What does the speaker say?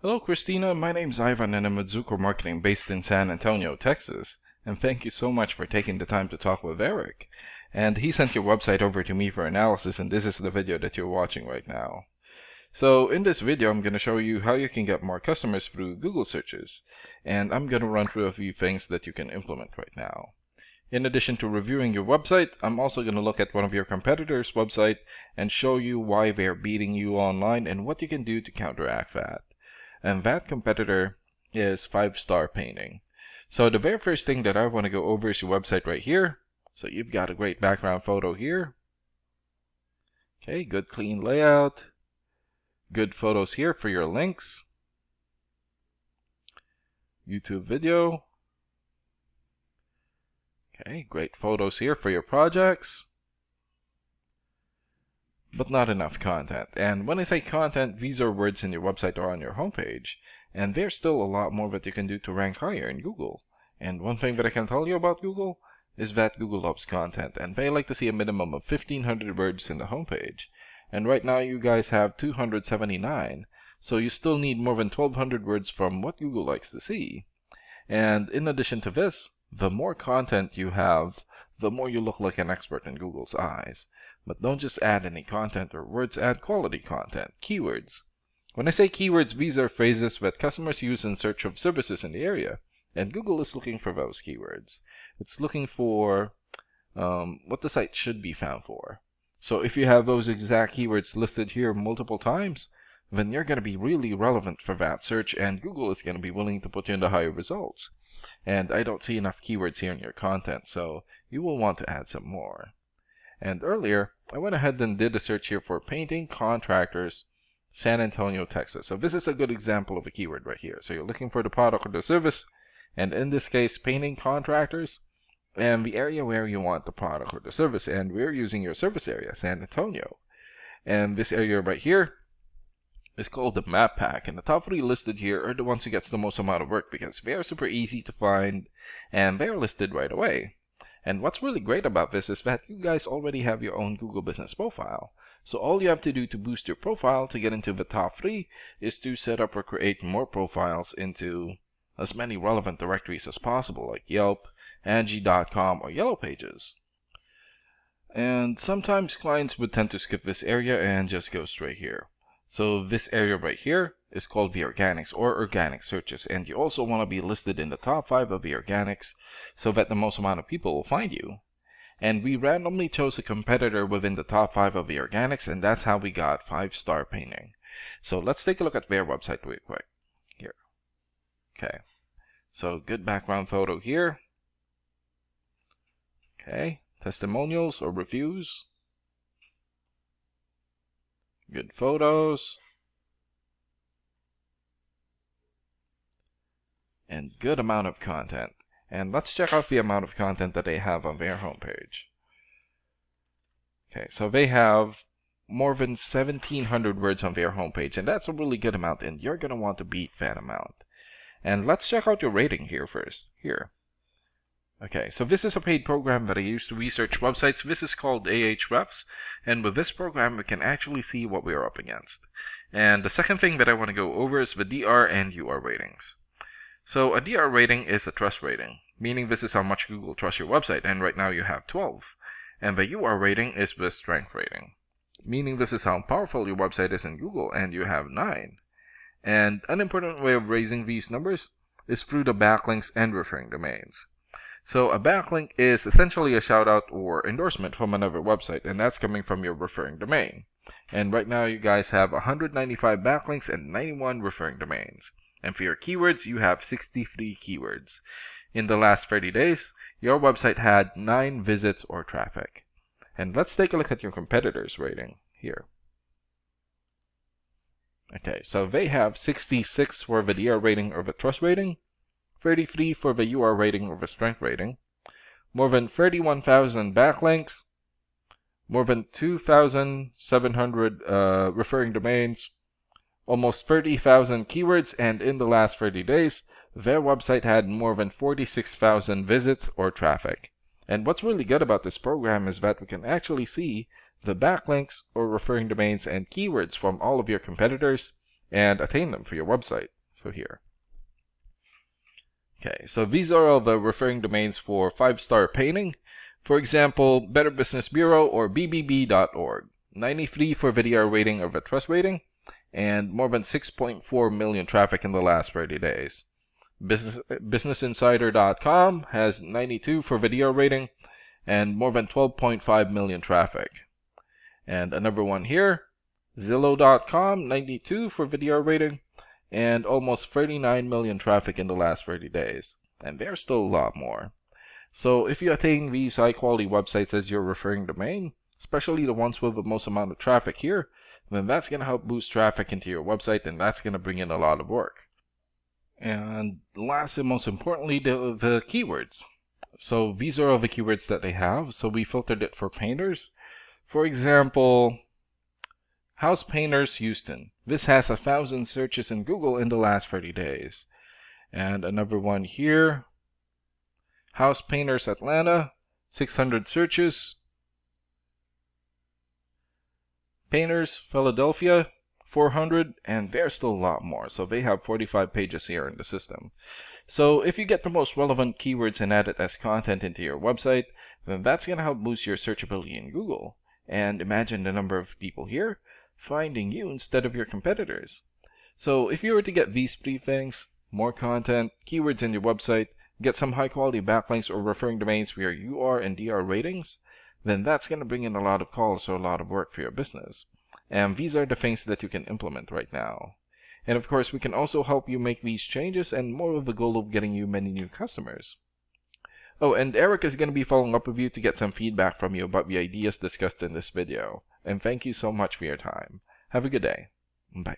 Hello, Christina. My name's Ivan, and I'm with Zuko Marketing based in San Antonio, Texas. And thank you so much for taking the time to talk with Eric. And he sent your website over to me for analysis, and this is the video that you're watching right now. So in this video, I'm going to show you how you can get more customers through Google searches. And I'm going to run through a few things that you can implement right now. In addition to reviewing your website, I'm also going to look at one of your competitors' website and show you why they're beating you online and what you can do to counteract that. And that competitor is 5-Star Painting. So the very first thing that I want to go over is your website right here. So you've got a great background photo here. Okay, good clean layout. Good photos here for your links. YouTube video. Okay, great photos here for your projects. But not enough content. And when I say content, these are words in your website or on your homepage. And there's still a lot more that you can do to rank higher in Google. And one thing that I can tell you about Google is that Google loves content, and they like to see a minimum of 1,500 words in the homepage. And right now you guys have 279, so you still need more than 1,200 words from what Google likes to see. And in addition to this, the more content you have, the more you look like an expert in Google's eyes. But don't just add any content or words, add quality content, keywords. When I say keywords, these are phrases that customers use in search of services in the area. And Google is looking for those keywords. It's looking for what the site should be found for. So if you have those exact keywords listed here multiple times, then you're going to be really relevant for that search, and Google is going to be willing to put you in the higher results. And I don't see enough keywords here in your content, so you will want to add some more. And earlier, I went ahead and did a search here for painting contractors, San Antonio, Texas. So this is a good example of a keyword right here. So you're looking for the product or the service, and in this case, painting contractors, and the area where you want the product or the service. And we're using your service area, San Antonio. And this area right here is called the map pack. And the top 3 listed here are the ones who gets the most amount of work because they are super easy to find and they're listed right away. And what's really great about this is that you guys already have your own Google business profile. So all you have to do to boost your profile to get into the top 3 is to set up or create more profiles into as many relevant directories as possible, like Yelp, Angie.com, or Yellow Pages. And sometimes clients would tend to skip this area and just go straight here. So this area right here is called the organics or organic searches, and you also want to be listed in the top 5 of the organics so that the most amount of people will find you. And we randomly chose a competitor within the top 5 of the organics, and that's how we got 5-Star Painting. So let's take a look at their website real quick. Here. Okay. So good background photo here. Okay. Testimonials or reviews. Good photos. And good amount of content. And let's check out the amount of content that they have on their homepage. Okay, so they have more than 1,700 words on their homepage, and that's a really good amount, and you're going to want to beat that amount. And let's check out your rating here first. Here. Okay, so this is a paid program that I use to research websites. This is called Ahrefs, and with this program, we can actually see what we are up against. And the second thing that I want to go over is the DR and UR ratings. So a DR rating is a trust rating, meaning this is how much Google trusts your website, and right now you have 12. And the UR rating is the strength rating, meaning this is how powerful your website is in Google, and you have 9. And an important way of raising these numbers is through the backlinks and referring domains. So a backlink is essentially a shout out or endorsement from another website, and that's coming from your referring domain. And right now you guys have 195 backlinks and 91 referring domains. And for your keywords, you have 63 keywords. In the last 30 days, your website had 9 visits or traffic. And let's take a look at your competitors' rating here. Okay, so they have 66 for the DR rating or the trust rating, 33 for the UR rating or the strength rating, more than 31,000 backlinks, more than 2,700 referring domains, almost 30,000 keywords, and in the last 30 days, their website had more than 46,000 visits or traffic. And what's really good about this program is that we can actually see the backlinks or referring domains and keywords from all of your competitors and attain them for your website. So here. Okay, so these are all the referring domains for 5-star painting. For example, Better Business Bureau or bbb.org. 93 for VDR rating or the trust rating, and more than 6.4 million traffic in the last 30 days. BusinessInsider.com has 92 for VDR rating and more than 12.5 million traffic. And another one here, Zillow.com, 92 for VDR rating and almost 39 million traffic in the last 30 days. And there's still a lot more. So if you attain these high quality websites as your referring domain, especially the ones with the most amount of traffic here, then that's going to help boost traffic into your website, and that's going to bring in a lot of work. And last and most importantly, the keywords. So these are all the keywords that they have. So we filtered it for painters. For example, House Painters Houston. This has 1,000 searches in Google in the last 30 days. And another one here, House Painters Atlanta, 600 searches. Painters Philadelphia, 400, and there's still a lot more. So they have 45 pages here in the system. So if you get the most relevant keywords and add it as content into your website, then that's going to help boost your searchability in Google. And imagine the number of people here finding you instead of your competitors. So if you were to get these 3 things, more content, keywords in your website, get some high quality backlinks or referring domains for your UR and DR ratings, then that's going to bring in a lot of calls or a lot of work for your business. And these are the things that you can implement right now. And of course, we can also help you make these changes and more with the goal of getting you many new customers. Oh, and Eric is going to be following up with you to get some feedback from you about the ideas discussed in this video. And thank you so much for your time. Have a good day. Bye.